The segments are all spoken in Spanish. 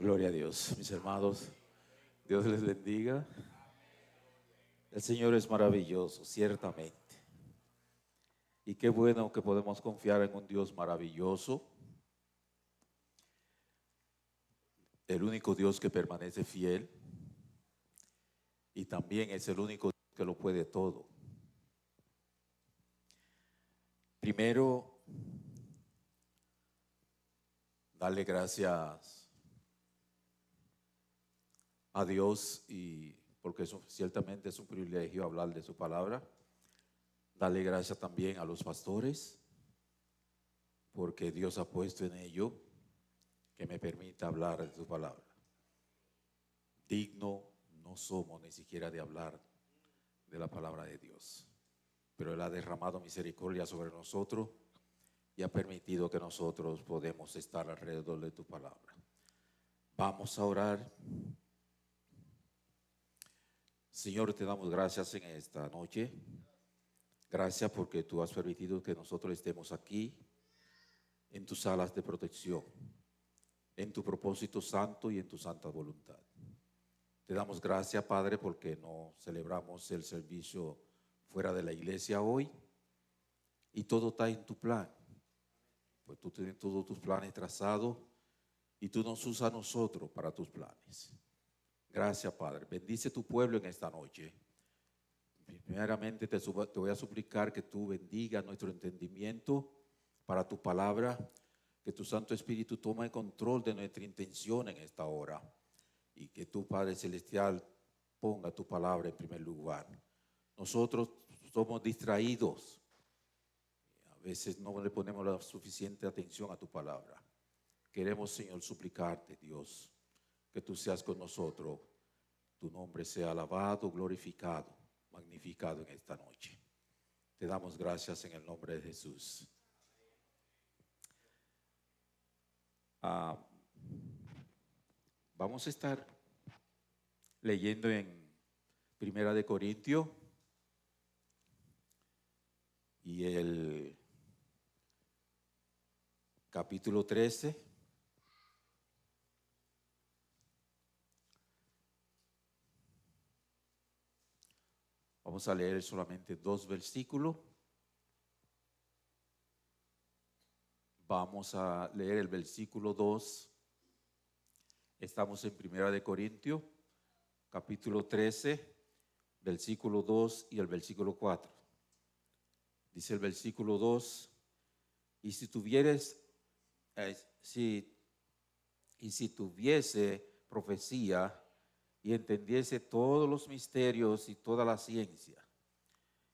Gloria a Dios, mis hermanos. Dios les bendiga. El Señor es maravilloso, ciertamente. Y qué bueno que podemos confiar en un Dios maravilloso, el único Dios que permanece fiel y también es el único Dios que lo puede todo. Primero, darle gracias a Dios y porque eso ciertamente es un privilegio hablar de su palabra. Darle gracias también a los pastores porque Dios ha puesto en ello que me permita hablar de su palabra. Digno no somos ni siquiera de hablar de la palabra de Dios, pero Él ha derramado misericordia sobre nosotros y ha permitido que nosotros podamos estar alrededor de tu palabra. Vamos a orar. Señor, te damos gracias en esta noche. Gracias porque tú has permitido que nosotros estemos aquí en tus alas de protección, en tu propósito santo y en tu santa voluntad. Te damos gracias, Padre, porque no celebramos el servicio fuera de la iglesia hoy y todo está en tu plan. Pues tú tienes todos tus planes trazados y tú nos usas a nosotros para tus planes. Gracias, Padre. Bendice tu pueblo en esta noche. Primeramente te voy a suplicar que tú bendigas nuestro entendimiento para tu palabra, que tu Santo Espíritu tome control de nuestra intención en esta hora y que tu Padre Celestial ponga tu palabra en primer lugar. Nosotros somos distraídos, a veces no le ponemos la suficiente atención a tu palabra. Queremos, Señor, suplicarte, Dios, que tú seas con nosotros, tu nombre sea alabado, glorificado, magnificado en esta noche. Te damos gracias en el nombre de Jesús. Vamos a estar leyendo en Primera de Corintios y el capítulo 13. Vamos a leer solamente 2 versículos. Vamos a leer el versículo 2. Estamos en Primera de Corintios, capítulo 13, versículo 2 y el versículo 4. Dice el versículo 2, y si tuviese profecía y entendiese todos los misterios y toda la ciencia,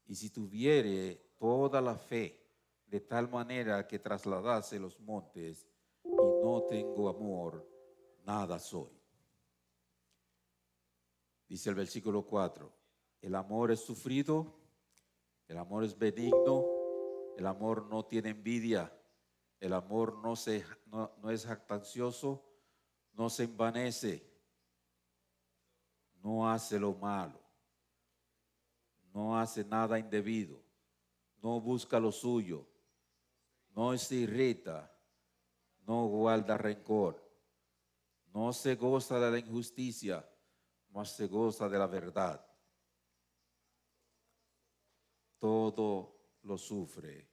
y si tuviere toda la fe, de tal manera que trasladase los montes, y no tengo amor, nada soy. Dice el versículo 4, el amor es sufrido, el amor es benigno, el amor no tiene envidia, el amor no es jactancioso, no se envanece, no hace lo malo, no hace nada indebido, no busca lo suyo, no se irrita, no guarda rencor, no se goza de la injusticia, mas se goza de la verdad. Todo lo sufre.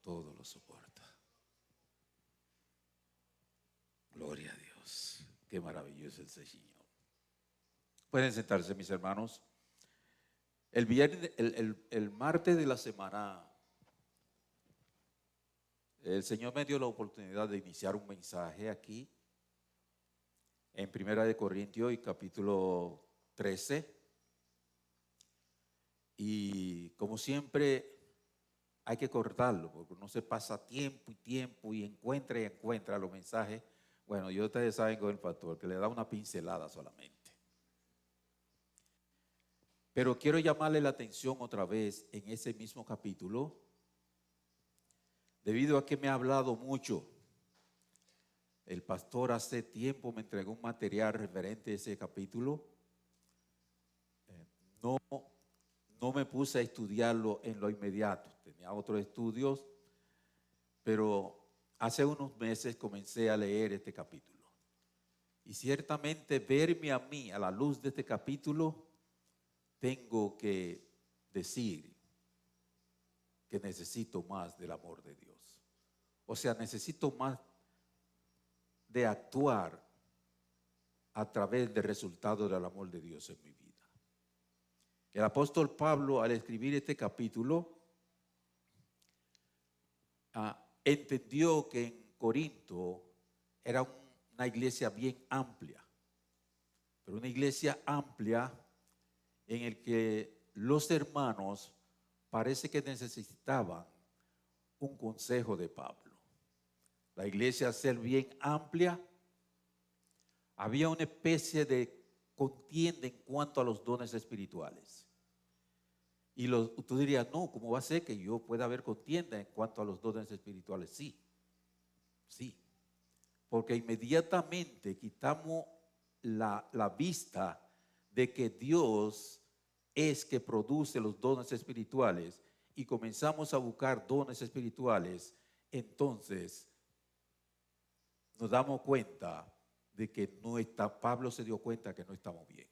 Todo lo soporta. Gloria a Dios. Qué maravilloso es el Señor. Pueden sentarse, mis hermanos. El martes de la semana, el Señor me dio la oportunidad de iniciar un mensaje aquí en Primera de Corintios y capítulo 13. Y como siempre hay que cortarlo porque uno se pasa tiempo y encuentra los mensajes. Bueno, ustedes saben con el pastor que le da una pincelada solamente. Pero quiero llamarle la atención otra vez en ese mismo capítulo, debido a que me ha hablado mucho. El pastor hace tiempo me entregó un material referente a ese capítulo. No me puse a estudiarlo en lo inmediato, tenía otros estudios pero hace unos meses comencé a leer este capítulo. Y ciertamente verme a mí a la luz de este capítulo, tengo que decir que necesito más del amor de Dios. O sea, necesito más de actuar a través del resultado del amor de Dios en mi vida. El apóstol Pablo, al escribir este capítulo, entendió que en Corinto era una iglesia bien amplia, pero una iglesia amplia en el que los hermanos parece que necesitaban un consejo de Pablo. La iglesia, al ser bien amplia, había una especie de contienda en cuanto a los dones espirituales. Y tú dirías, no, ¿cómo va a ser que yo pueda haber contienda en cuanto a los dones espirituales? Sí. Porque inmediatamente quitamos la vista de que Dios es que produce los dones espirituales y comenzamos a buscar dones espirituales, entonces nos damos cuenta de que Pablo se dio cuenta que no estamos bien.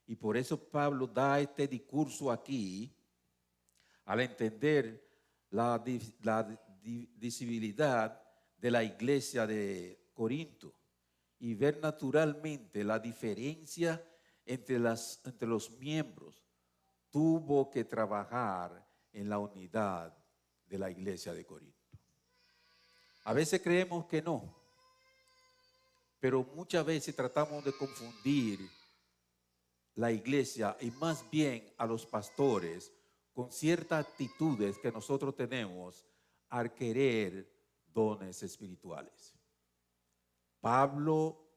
Y por eso Pablo da este discurso aquí al entender la divisibilidad de la iglesia de Corinto y ver naturalmente la diferencia entre los miembros. Tuvo que trabajar en la unidad de la iglesia de Corinto. A veces creemos que no, pero muchas veces tratamos de confundir la iglesia y más bien a los pastores con ciertas actitudes que nosotros tenemos al querer dones espirituales. Pablo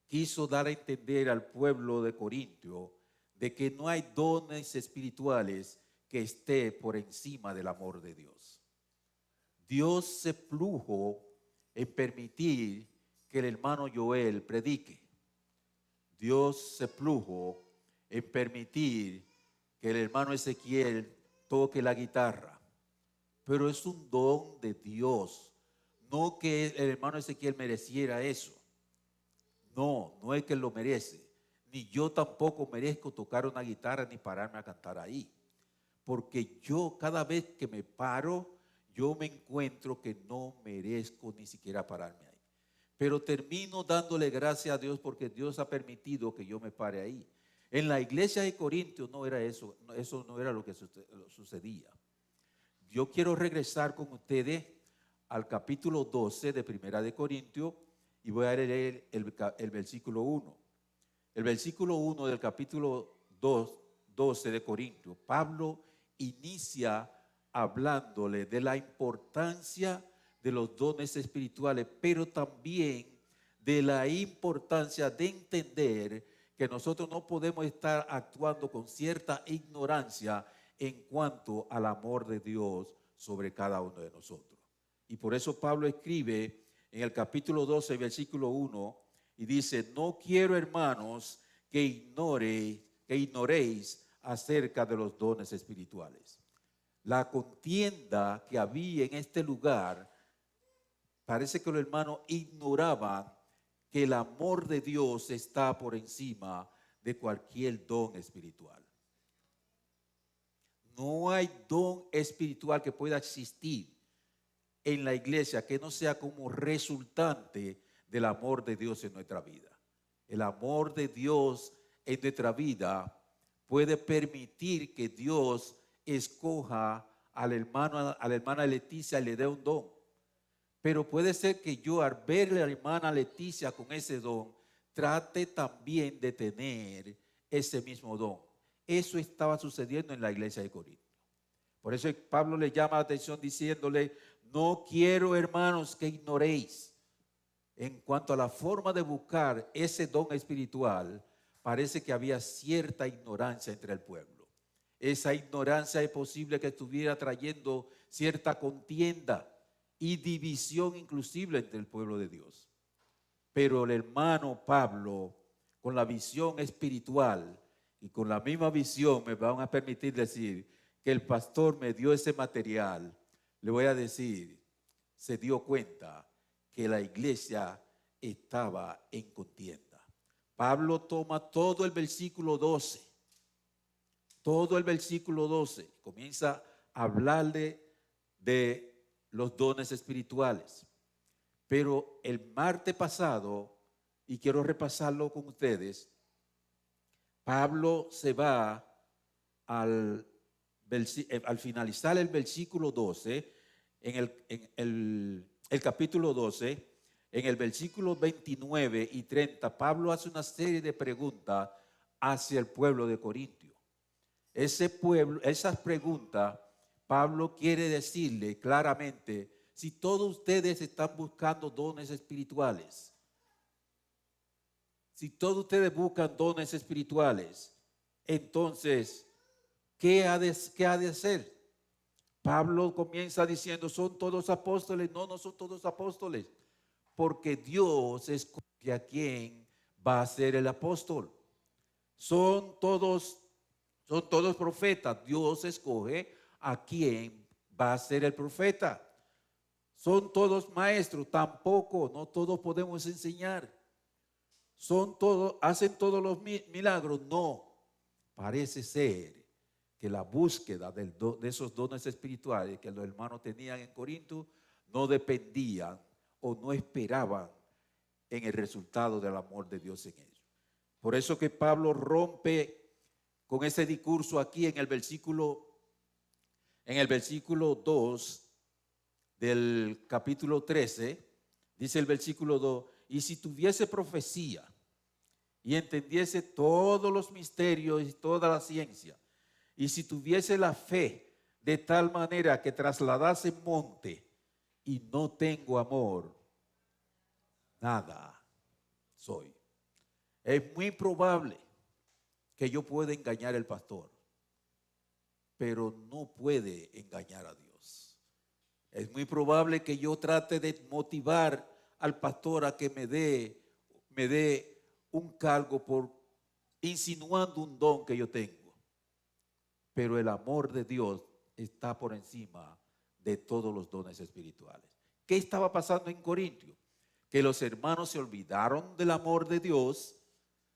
quiso dar a entender al pueblo de Corintio de que no hay dones espirituales que esté por encima del amor de Dios. Dios se plujo en permitir que el hermano Joel predique. Dios se plujo en permitir que el hermano Ezequiel toque la guitarra. Pero es un don de Dios. No que el hermano Ezequiel mereciera eso. No es que él lo merece. Ni yo tampoco merezco tocar una guitarra ni pararme a cantar ahí. Porque yo cada vez que me paro, yo me encuentro que no merezco ni siquiera pararme ahí. Pero termino dándole gracias a Dios porque Dios ha permitido que yo me pare ahí. En la iglesia de Corintios no era eso no era lo que sucedía. Yo quiero regresar con ustedes al capítulo 12 de Primera de Corintios y voy a leer el versículo 1. El versículo 1 del capítulo 12 de Corintios, Pablo inicia hablándole de la importancia de los dones espirituales, pero también de la importancia de entender que nosotros no podemos estar actuando con cierta ignorancia en cuanto al amor de Dios sobre cada uno de nosotros. Y por eso Pablo escribe en el capítulo 12, versículo 1, y dice, no quiero, hermanos, que ignoréis acerca de los dones espirituales. La contienda que había en este lugar, parece que los hermanos ignoraban que el amor de Dios está por encima de cualquier don espiritual. No hay don espiritual que pueda existir en la iglesia que no sea como resultante del amor de Dios en nuestra vida. El amor de Dios en nuestra vida puede permitir que Dios escoja a la hermana Leticia y le dé un don. Pero puede ser que yo, al verle a la hermana Leticia con ese don, trate también de tener ese mismo don. Eso estaba sucediendo en la iglesia de Corinto. Por eso Pablo le llama la atención diciéndole, no quiero, hermanos, que ignoréis. En cuanto a la forma de buscar ese don espiritual, parece que había cierta ignorancia entre el pueblo. Esa ignorancia es posible que estuviera trayendo cierta contienda y división inclusive entre el pueblo de Dios. Pero el hermano Pablo, con la visión espiritual y con la misma visión, me van a permitir decir que el pastor me dio ese material. Le voy a decir, se dio cuenta que la iglesia estaba en contienda. Pablo toma todo el versículo 12, comienza a hablarle de los dones espirituales. Pero el martes pasado, y quiero repasarlo con ustedes, Pablo se va al finalizar el versículo 12, en el capítulo 12, en el versículo 29 y 30, Pablo hace una serie de preguntas hacia el pueblo de Corintio. Ese pueblo, esas preguntas, Pablo quiere decirle claramente: si todos ustedes están buscando dones espirituales, si todos ustedes buscan dones espirituales, entonces, ¿qué ha de hacer? Pablo comienza diciendo: ¿son todos apóstoles? No, no son todos apóstoles, porque Dios escoge a quién va a ser el apóstol. Son todos profetas. Dios escoge a quién va a ser el profeta. Son todos maestros. Tampoco, no todos podemos enseñar. Hacen todos los milagros. No, parece ser que la búsqueda de esos dones espirituales que los hermanos tenían en Corinto no dependían o no esperaban en el resultado del amor de Dios en ellos. Por eso que Pablo rompe con ese discurso aquí en el versículo 2 del capítulo 13, dice el versículo 2: y si tuviese profecía y entendiese todos los misterios y toda la ciencia, y si tuviese la fe de tal manera que trasladase monte, y no tengo amor, nada soy. Es muy probable que yo pueda engañar al pastor, pero no puede engañar a Dios. Es muy probable que yo trate de motivar al pastor a que me dé un cargo por insinuando un don que yo tengo, pero el amor de Dios está por encima de todos los dones espirituales. ¿Qué estaba pasando en Corintio? Que los hermanos se olvidaron del amor de Dios,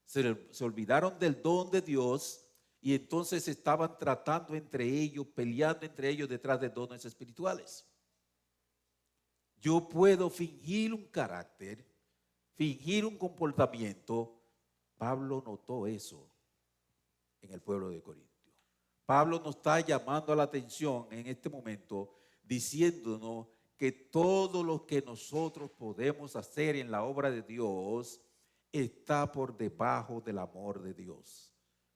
se olvidaron del don de Dios, y entonces estaban tratando entre ellos, peleando entre ellos detrás de dones espirituales. Yo puedo fingir un carácter, fingir un comportamiento. Pablo notó eso en el pueblo de Corinto. Pablo nos está llamando la atención en este momento, diciéndonos que todo lo que nosotros podemos hacer en la obra de Dios está por debajo del amor de Dios.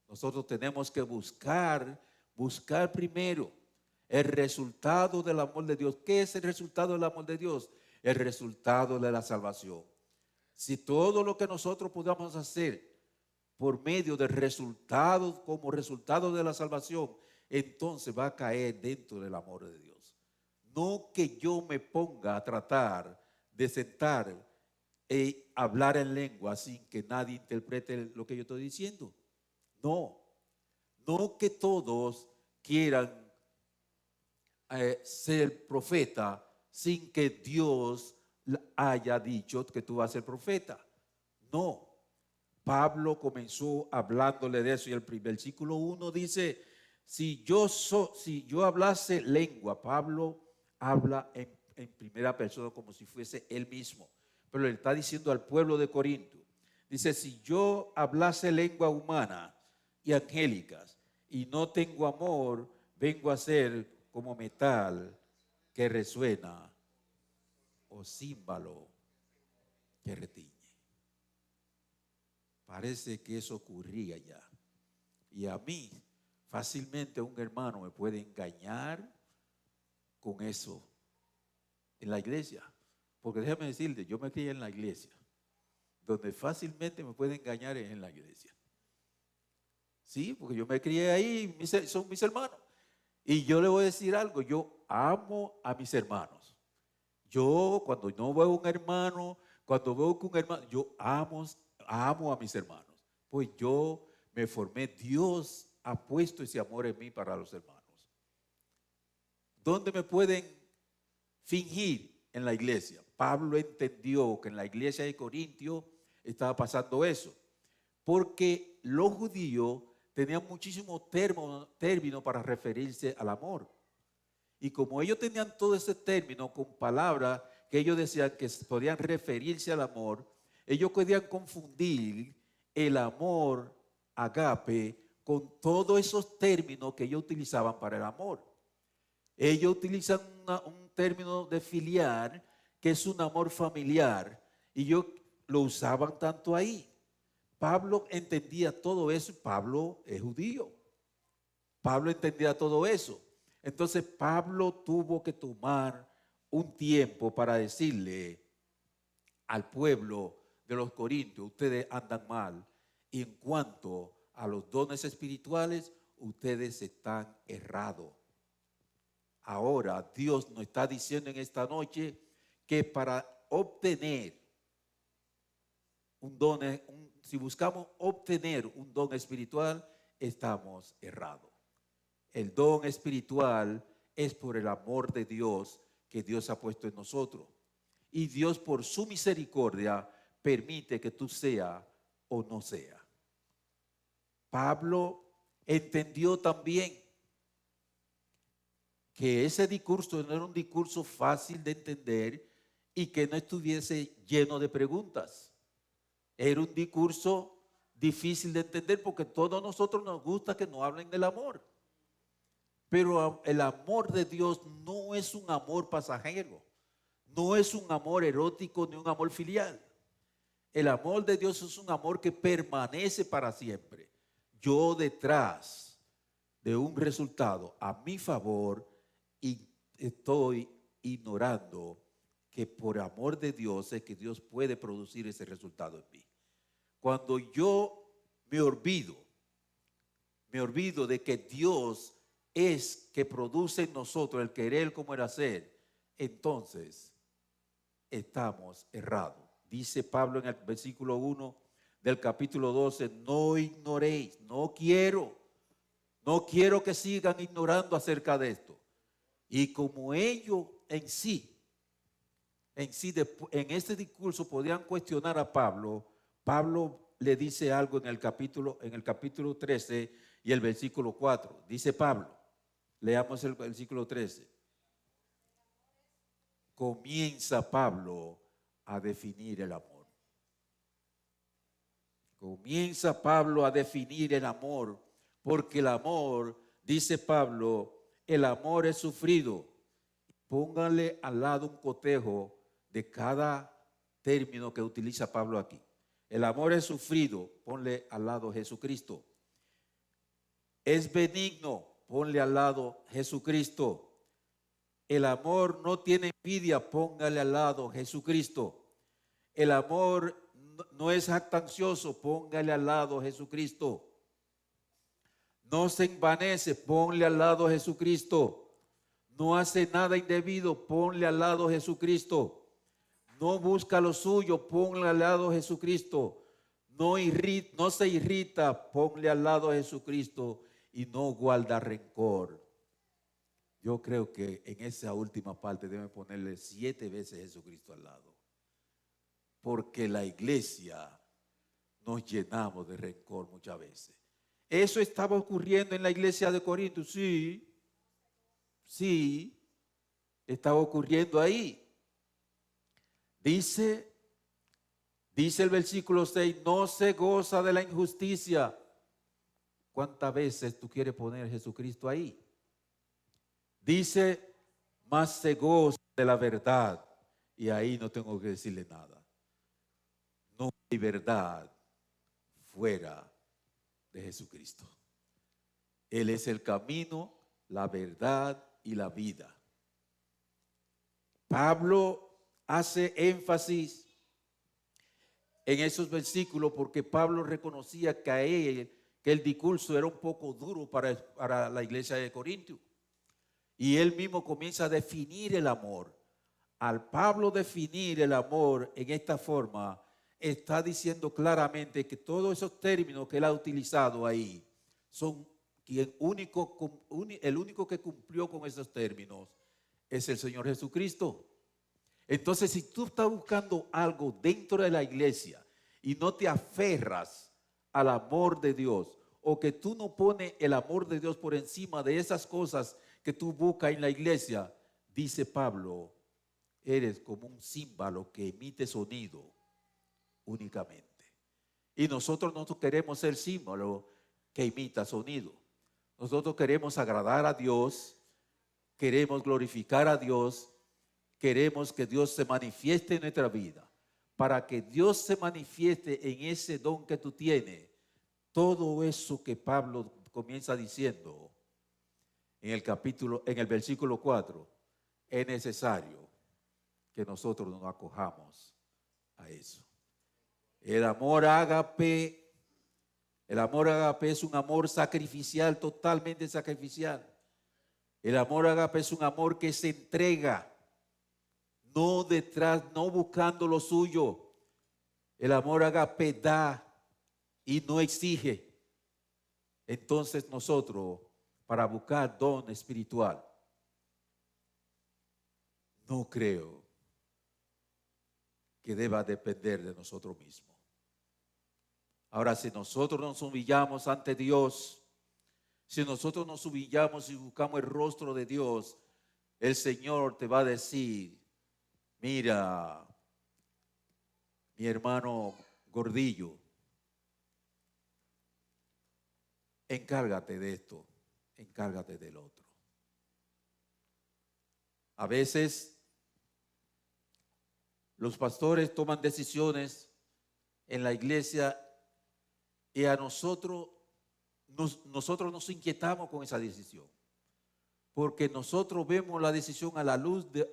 Nosotros tenemos que buscar primero el resultado del amor de Dios. ¿Qué es el resultado del amor de Dios? El resultado de la salvación. Si todo lo que nosotros podamos hacer por medio de resultados, como resultado de la salvación, entonces va a caer dentro del amor de Dios. No que yo me ponga a tratar de sentar e hablar en lengua sin que nadie interprete lo que yo estoy diciendo. No que todos quieran ser profeta sin que Dios haya dicho que tú vas a ser profeta. No. Pablo comenzó hablándole de eso, y el versículo 1 dice: si yo hablase lengua. Pablo habla en primera persona como si fuese él mismo, pero le está diciendo al pueblo de Corinto. Dice: si yo hablase lengua humana y angélicas y no tengo amor, vengo a ser como metal que resuena o címbalo que retiñe. Parece que eso ocurría ya. Y a mí, fácilmente un hermano me puede engañar con eso en la iglesia. Porque déjame decirle, yo me crié en la iglesia. Donde fácilmente me puede engañar es en la iglesia. Sí, porque yo me crié ahí, son mis hermanos. Y yo le voy a decir algo: yo amo a mis hermanos. Yo, cuando no veo un hermano, cuando veo que un hermano, yo amo a mis hermanos. Pues yo me formé, Dios ha puesto ese amor en mí para los hermanos. ¿Dónde me pueden fingir? en la iglesia. Pablo entendió que en la iglesia de Corintio estaba pasando eso, porque los judíos tenían muchísimos términos para referirse al amor. Y como ellos tenían todo ese término con palabras que ellos decían que podían referirse al amor, ellos podían confundir el amor agape con todos esos términos que ellos utilizaban para el amor. Ellos utilizan un término de filial, que es un amor familiar, y ellos lo usaban tanto ahí. Pablo entendía todo eso, y Pablo es judío. Pablo entendía todo eso. Entonces Pablo tuvo que tomar un tiempo para decirle al pueblo de los corintios: ustedes andan mal, y en cuanto a los dones espirituales, ustedes están errados. Ahora Dios nos está diciendo en esta noche que para obtener un don, si buscamos obtener un don espiritual, estamos errados. El don espiritual es por el amor de Dios que Dios ha puesto en nosotros. Y Dios, por su misericordia, permite que tú seas o no seas. Pablo entendió también que ese discurso no era un discurso fácil de entender y que no estuviese lleno de preguntas. Era un discurso difícil de entender porque a todos nosotros nos gusta que nos hablen del amor. Pero el amor de Dios no es un amor pasajero, no es un amor erótico ni un amor filial. El amor de Dios es un amor que permanece para siempre. Yo detrás de un resultado a mi favor y estoy ignorando que por amor de Dios es que Dios puede producir ese resultado en mí. Cuando yo me olvido de que Dios es que produce en nosotros el querer como el hacer, entonces estamos errados. Dice Pablo en el versículo 1 del capítulo 12, no ignoréis, no quiero que sigan ignorando acerca de esto. Y como ellos en este discurso podían cuestionar a Pablo, Pablo le dice algo en el capítulo 13 y el versículo 4. Dice Pablo, leamos el versículo 13. Comienza Pablo a definir el amor. Comienza Pablo a definir el amor, porque el amor, dice Pablo, el amor es sufrido. Pónganle al lado un cotejo de cada término que utiliza Pablo aquí. El amor es sufrido, ponle al lado Jesucristo. Es benigno, ponle al lado Jesucristo. El amor no tiene envidia, póngale al lado Jesucristo. El amor no es jactancioso, póngale al lado Jesucristo. No se envanece, ponle al lado Jesucristo. No hace nada indebido, ponle al lado Jesucristo. No busca lo suyo, ponle al lado Jesucristo. No se irrita, ponle al lado Jesucristo. Y no guarda rencor. Yo creo que en esa última parte deben ponerle 7 veces Jesucristo al lado. Porque la iglesia nos llenamos de rencor muchas veces. ¿Eso estaba ocurriendo en la iglesia de Corinto? Sí, estaba ocurriendo ahí. Dice el versículo 6, no se goza de la injusticia. ¿Cuántas veces tú quieres poner a Jesucristo ahí? Dice, más se goza de la verdad. Y ahí no tengo que decirle nada. No hay verdad fuera de Jesucristo. Él es el camino, la verdad y la vida. Pablo hace énfasis en esos versículos porque Pablo reconocía que el discurso era un poco duro para la iglesia de Corinto. Y él mismo comienza a definir el amor. Al Pablo definir el amor en esta forma, está diciendo claramente que todos esos términos que él ha utilizado ahí son el único que cumplió con esos términos es el Señor Jesucristo. Entonces, si tú estás buscando algo dentro de la iglesia y no te aferras al amor de Dios, o que tú no pones el amor de Dios por encima de esas cosas que tú buscas en la iglesia, dice Pablo, eres como un címbalo que emite sonido únicamente. Y nosotros no queremos ser címbalo que imita sonido. Nosotros queremos agradar a Dios, queremos glorificar a Dios, queremos que Dios se manifieste en nuestra vida. Para que Dios se manifieste en ese don que tú tienes, todo eso que Pablo comienza diciendo en el versículo 4, es necesario que nosotros nos acojamos a eso. El amor ágape es un amor sacrificial, totalmente sacrificial. El amor ágape es un amor que se entrega, no detrás, no buscando lo suyo. El amor ágape da y no exige. Entonces nosotros, para buscar don espiritual, no creo que deba depender de nosotros mismos. Ahora, si nosotros nos humillamos ante Dios, si nosotros nos humillamos y buscamos el rostro de Dios, el Señor te va a decir, mira, mi hermano Gordillo, encárgate de esto, encárgate del otro. A veces los pastores toman decisiones en la iglesia y a nosotros nos inquietamos con esa decisión. Porque nosotros vemos la decisión a la luz de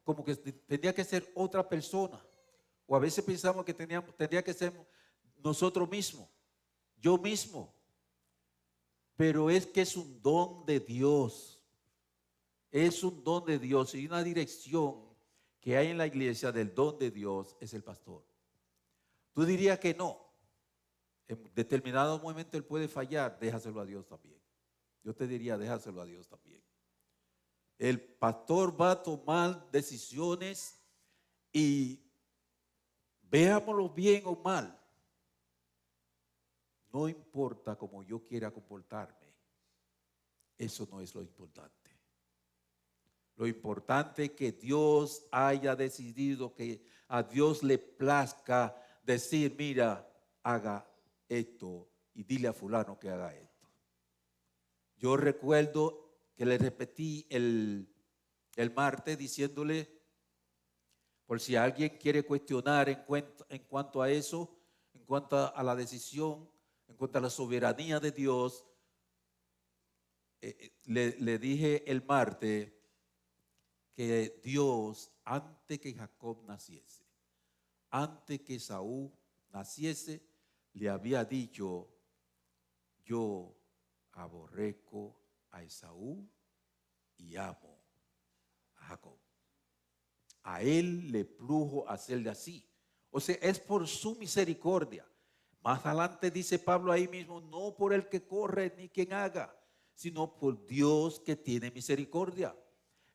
como que tendría que ser otra persona. O a veces pensamos que tendría que ser nosotros mismos, yo mismo. Pero es que es un don de Dios. Es un don de Dios y una dirección que hay en la iglesia del don de Dios es el pastor. Tú dirías que no. En determinado momento él puede fallar, déjaselo a Dios también. Yo te diría, déjaselo a Dios también. El pastor va a tomar decisiones y veámoslo bien o mal. No importa cómo yo quiera comportarme. Eso no es lo importante. Lo importante es que Dios haya decidido, que a Dios le plazca decir, mira, haga esto y dile a fulano que haga esto. Yo recuerdo que le repetí el martes diciéndole, por si alguien quiere cuestionar en cuanto a eso, en cuanto a la decisión, en cuanto a la soberanía de Dios, le dije el martes que Dios, antes que Jacob naciese, antes que Saúl naciese, le había dicho, yo aborrezco a Esaú y amo a Jacob. A él le plujo hacerle así. O sea, es por su misericordia. Más adelante dice Pablo ahí mismo, no por el que corre ni quien haga, sino por Dios que tiene misericordia.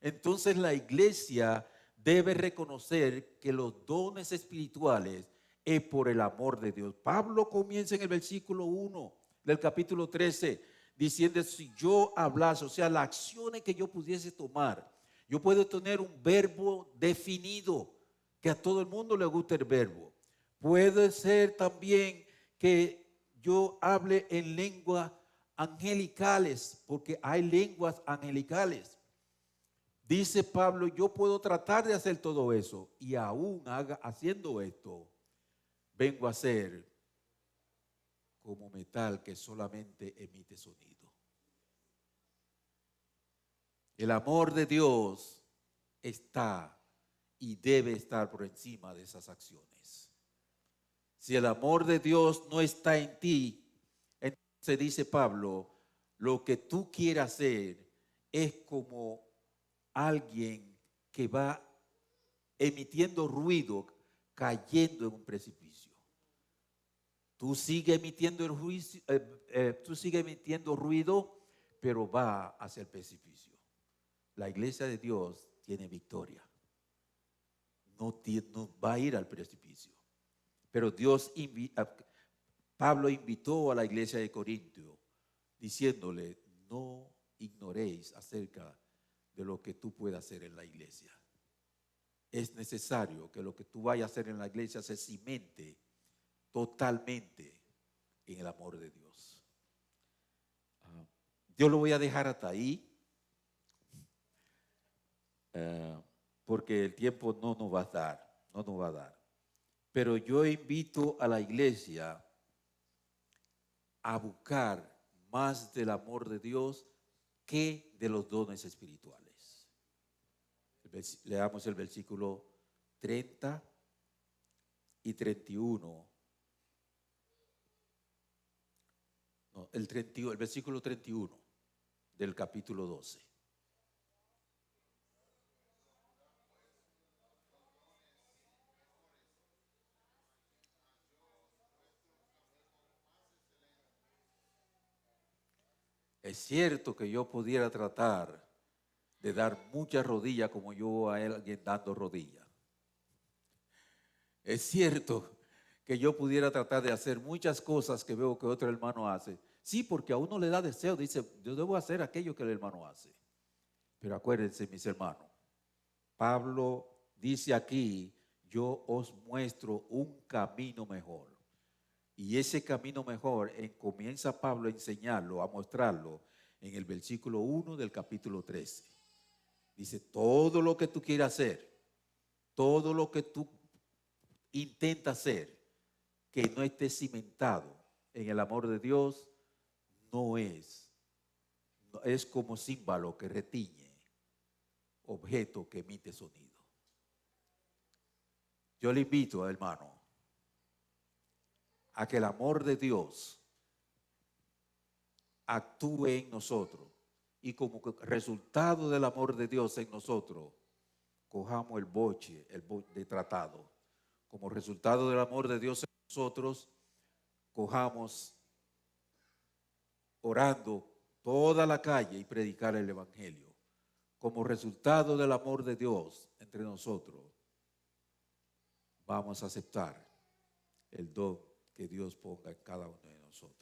Entonces la iglesia debe reconocer que los dones espirituales es por el amor de Dios. Pablo comienza en el versículo 1 del capítulo 13 diciendo, si yo hablase, o sea, las acciones que yo pudiese tomar, yo puedo tener un verbo definido, que a todo el mundo le gusta el verbo. Puede ser también que yo hable en lenguas angelicales, porque hay lenguas angelicales. Dice Pablo, yo puedo tratar de hacer todo eso y aún haciendo esto, vengo a ser como metal que solamente emite sonido. El amor de Dios está y debe estar por encima de esas acciones. Si el amor de Dios no está en ti, entonces dice Pablo, lo que tú quieras hacer es como alguien que va emitiendo ruido, cayendo en un precipicio. Tú sigues emitiendo ruido, pero va hacia el precipicio. La iglesia de Dios tiene victoria. no va a ir al precipicio. Pero Pablo invitó a la iglesia de Corintio diciéndole, no ignoréis acerca de lo que tú puedas hacer en la iglesia. Es necesario que lo que tú vayas a hacer en la iglesia se cimente totalmente en el amor de Dios. Yo lo voy a dejar hasta ahí, porque el tiempo no nos va a dar, no nos va a dar. Pero yo invito a la iglesia a buscar más del amor de Dios que de los dones espirituales. Leamos el versículo 30 y 31. No, el versículo 31 del capítulo 12. Es cierto que yo pudiera tratar de dar muchas rodillas como yo a alguien dando rodillas. Es cierto que yo pudiera tratar de hacer muchas cosas que veo que otro hermano hace. Sí, porque a uno le da deseo, dice, yo debo hacer aquello que el hermano hace. Pero acuérdense, mis hermanos, Pablo dice aquí, yo os muestro un camino mejor. Y ese camino mejor comienza Pablo a enseñarlo, a mostrarlo en el versículo 1 del capítulo 13. Dice, todo lo que tú quieras hacer, todo lo que tú intentas hacer, que no esté cimentado en el amor de Dios, es como címbalo que retiñe, objeto que emite sonido. Yo le invito, hermano, a que el amor de Dios actúe en nosotros y como resultado del amor de Dios en nosotros, cojamos el boche de tratado. Como resultado del amor de Dios en nosotros, cojamos orando toda la calle y predicar el evangelio. Como resultado del amor de Dios entre nosotros, vamos a aceptar el don que Dios ponga en cada uno de nosotros.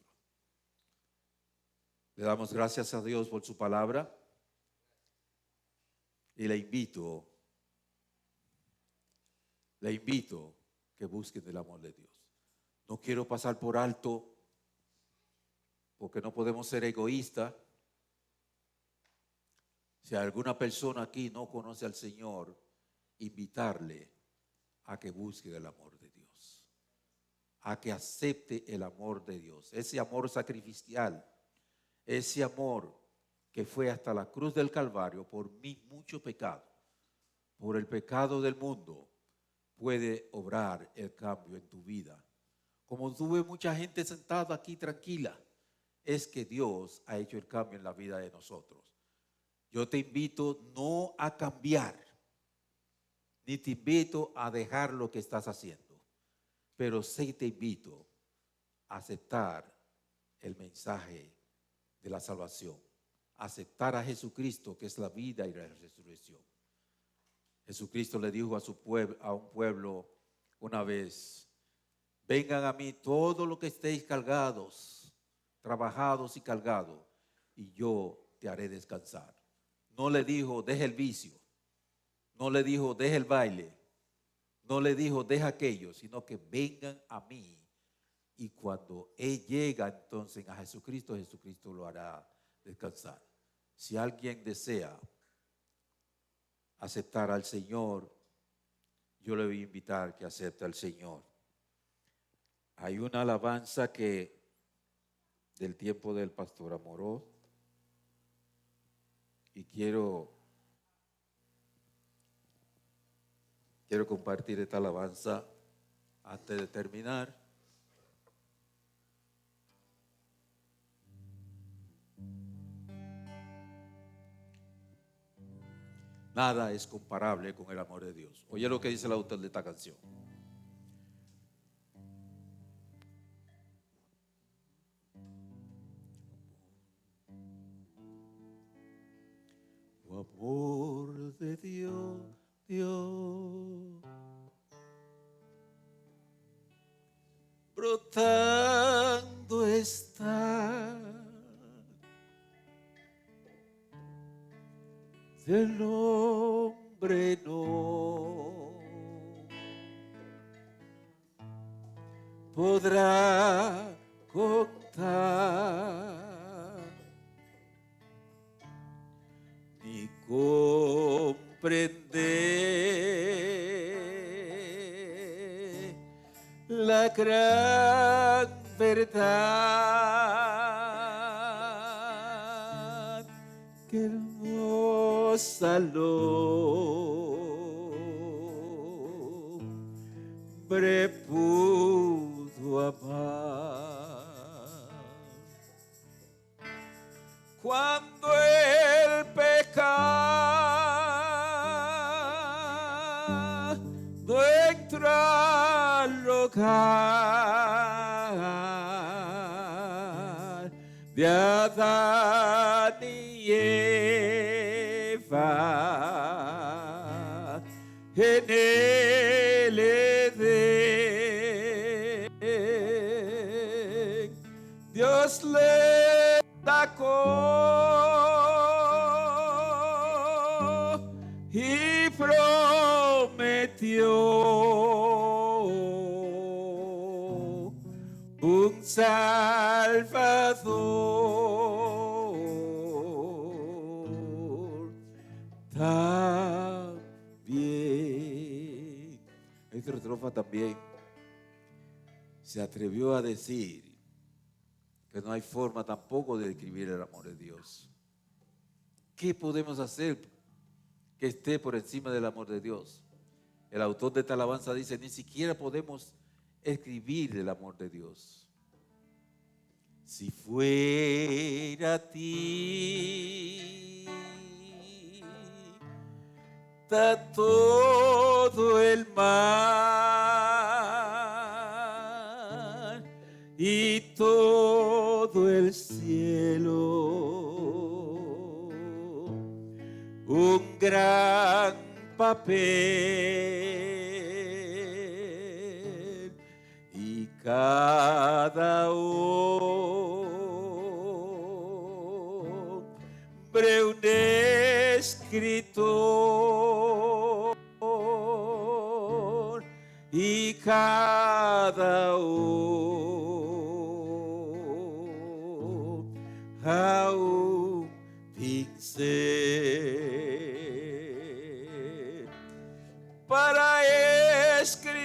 Le damos gracias a Dios por su palabra y le invito que busquen el amor de Dios. No quiero pasar por alto, porque no podemos ser egoístas. Si alguna persona aquí no conoce al Señor, invitarle a que busque el amor de Dios, a que acepte el amor de Dios, ese amor sacrificial, ese amor que fue hasta la cruz del Calvario por mi mucho pecado, por el pecado del mundo, puede obrar el cambio en tu vida. Como tuve mucha gente sentada aquí tranquila, es que Dios ha hecho el cambio en la vida de nosotros. Yo te invito no a cambiar, ni te invito a dejar lo que estás haciendo, pero sí te invito a aceptar el mensaje de la salvación, aceptar a Jesucristo, que es la vida y la resurrección. Jesucristo le dijo a un pueblo una vez, vengan a mí todos los que estéis cargados, trabajados y cargados, y yo te haré descansar. No le dijo, deja el vicio, no le dijo, deja el baile, no le dijo, deja aquello, sino que vengan a mí. Y cuando Él llega entonces a Jesucristo, Jesucristo lo hará descansar. Si alguien desea aceptar al Señor, yo le voy a invitar que acepte al Señor. Hay una alabanza del tiempo del pastor Amorós, y quiero compartir esta alabanza antes de terminar. Nada es comparable con el amor de Dios. Oye lo que dice el autor de esta canción. Oh, amor de Dios, Dios brotando está del hombre no podrá contar ni comprender la gran verdad. Qué hermosa hombre pudo amar cuando el pecado entró al hogar de Adán y Eva en el Edén. Dios le sacó y prometió un Salvador también. Esta estrofa también se atrevió a decir que no hay forma tampoco de describir el amor de Dios. ¿Qué podemos hacer que esté por encima del amor de Dios? El autor de esta alabanza dice, ni siquiera podemos escribir el amor de Dios. Si fuera a ti todo el mar y todo el cielo, un gran papel y cada hombre un escritor y cada a un pincel para escribir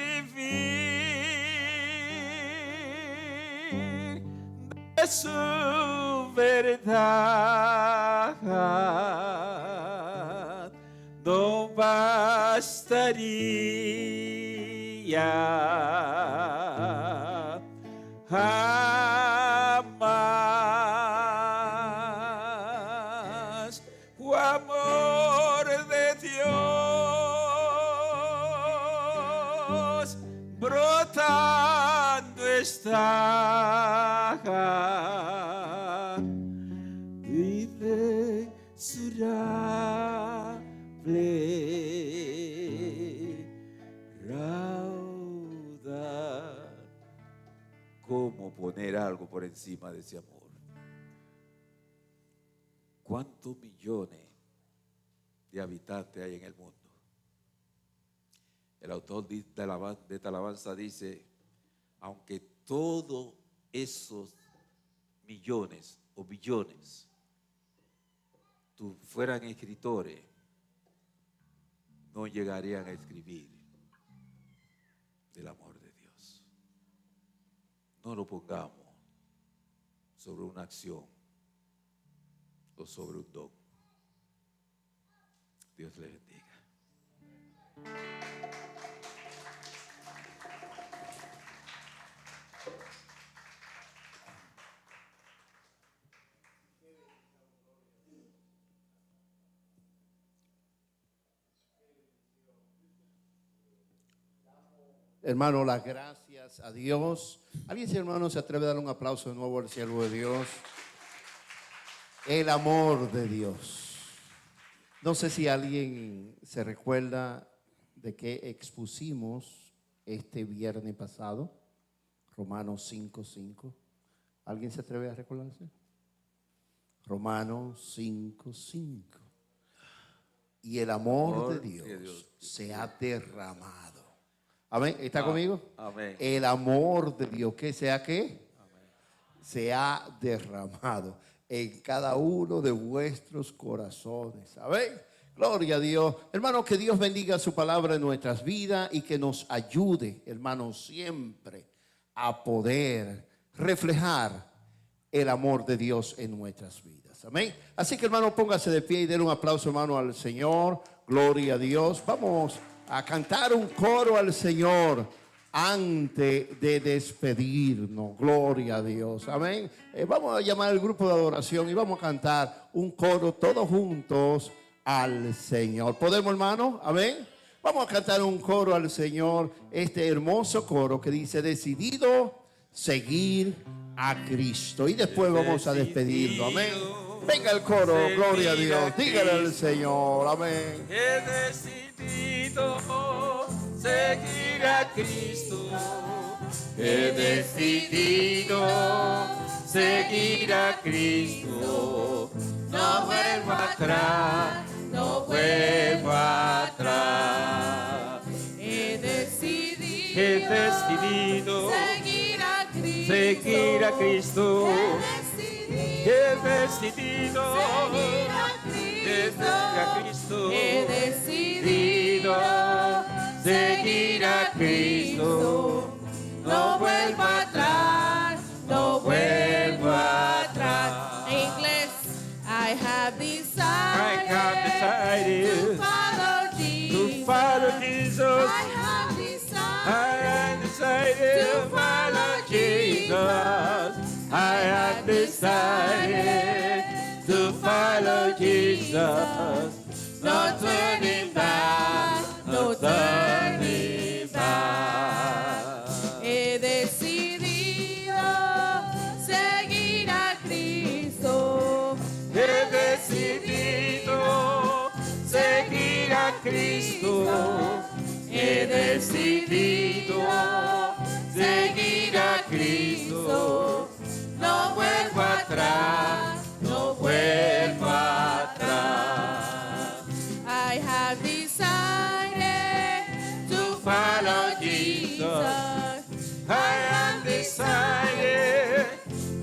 de su verdad no bastaría jamás. Oh, amor de Dios brotando está inexorable raudal. ¿Cómo poner algo por encima de ese amor? ¿Cuántos millones de habitantes hay en el mundo? El autor de esta alabanza dice, aunque todos esos millones o billones fueran escritores, no llegarían a escribir del amor de Dios. No lo pongamos sobre una acción o sobre un don. Dios le bendiga. Hermano, las gracias a Dios. ¿Alguien, si hermano, se atreve a dar un aplauso de nuevo al siervo de Dios? El amor de Dios. No sé si alguien se recuerda de qué expusimos este viernes pasado. Romanos 5:5. ¿Alguien se atreve a recordarse? Romanos 5:5. Y el amor de Dios se ha derramado. Amén. ¿Está conmigo? Amén. El amor de Dios, ¿qué sea qué? Amén. Se ha derramado en cada uno de vuestros corazones. Amén. Gloria a Dios. Hermano, que Dios bendiga su palabra en nuestras vidas y que nos ayude, hermano, siempre a poder reflejar el amor de Dios en nuestras vidas. Amén. Así que, hermano, póngase de pie y denle un aplauso, hermano, al Señor. Gloria a Dios. Vamos a cantar un coro al Señor antes de despedirnos. Gloria a Dios. Amén. Vamos a llamar al grupo de adoración y vamos a cantar un coro todos juntos al Señor. ¿Podemos, hermano? Amén. Vamos a cantar un coro al Señor, este hermoso coro que dice: decidido seguir a Cristo. Y después vamos a despedirlo. Amén. Venga el coro, gloria a Dios. Dígale al Señor. Amén. He decidido seguir a Cristo. He decidido seguir a Cristo. No vuelvo atrás, no vuelvo atrás. He decidido seguir a Cristo. He decidido seguir a Cristo. He decidido seguir a Cristo. No vuelvo atrás, no vuelvo atrás. En inglés, I have decided to follow Jesus. I have decided to follow Jesus. I have decided to follow Jesus. No turning back, no turning back. He decidido seguir a Cristo. He decidido seguir a Cristo. He decidido seguir a Cristo. No vuelvo atrás, no vuelvo atrás. I have decided to follow Jesus. I have decided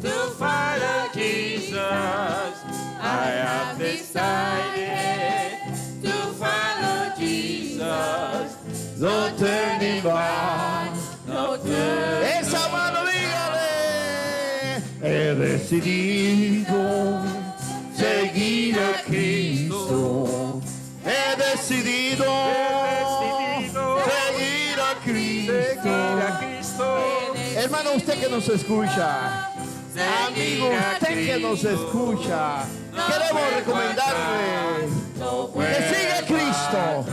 to follow Jesus. I have decided to follow Jesus. No turning back, no turning. Esa mano, dígale. He decidido seguir a Cristo. He decidido seguir a Cristo. Hermano, usted que nos escucha, amigo, usted que nos escucha, queremos recomendarle que siga a Cristo.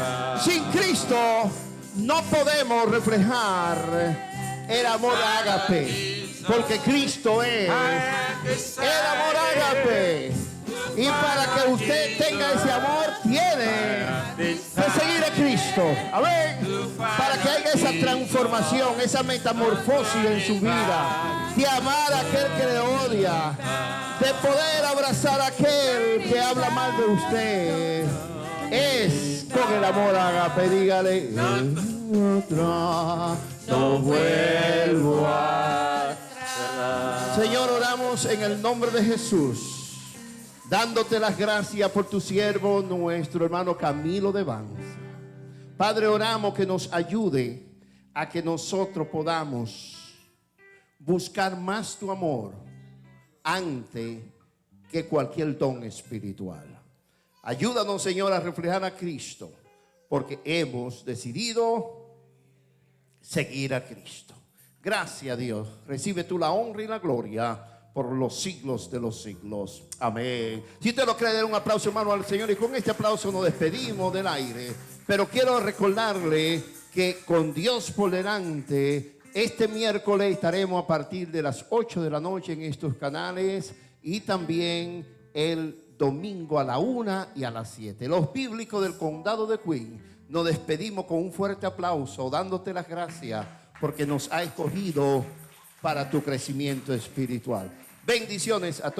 Sin Cristo no podemos reflejar el amor ágape, porque Cristo es el amor ágape. Y para que usted tenga ese amor, tiene que seguir a Cristo. Amén. Para que haya esa transformación, esa metamorfosis en su vida, de amar a aquel que le odia, de poder abrazar a aquel que habla mal de usted. Es con el amor ágape. Dígale: no vuelvo atrás. Señor, oramos en el nombre de Jesús, dándote las gracias por tu siervo, nuestro hermano Camilo de Vance. Padre, oramos que nos ayude a que nosotros podamos buscar más tu amor antes que cualquier don espiritual. Ayúdanos, Señor, a reflejar a Cristo, porque hemos decidido seguir a Cristo. Gracias, Dios. Recibe tú la honra y la gloria por los siglos de los siglos. Amén. Si usted lo cree, den un aplauso, hermano, al Señor. Y con este aplauso nos despedimos del aire. Pero quiero recordarle que con Dios por delante, este miércoles estaremos a partir de las 8 de la noche en estos canales, y también el domingo a la 1 y a las 7. Los bíblicos del condado de Queen, nos despedimos con un fuerte aplauso, dándote las gracias porque nos ha escogido para tu crecimiento espiritual. Bendiciones a todos.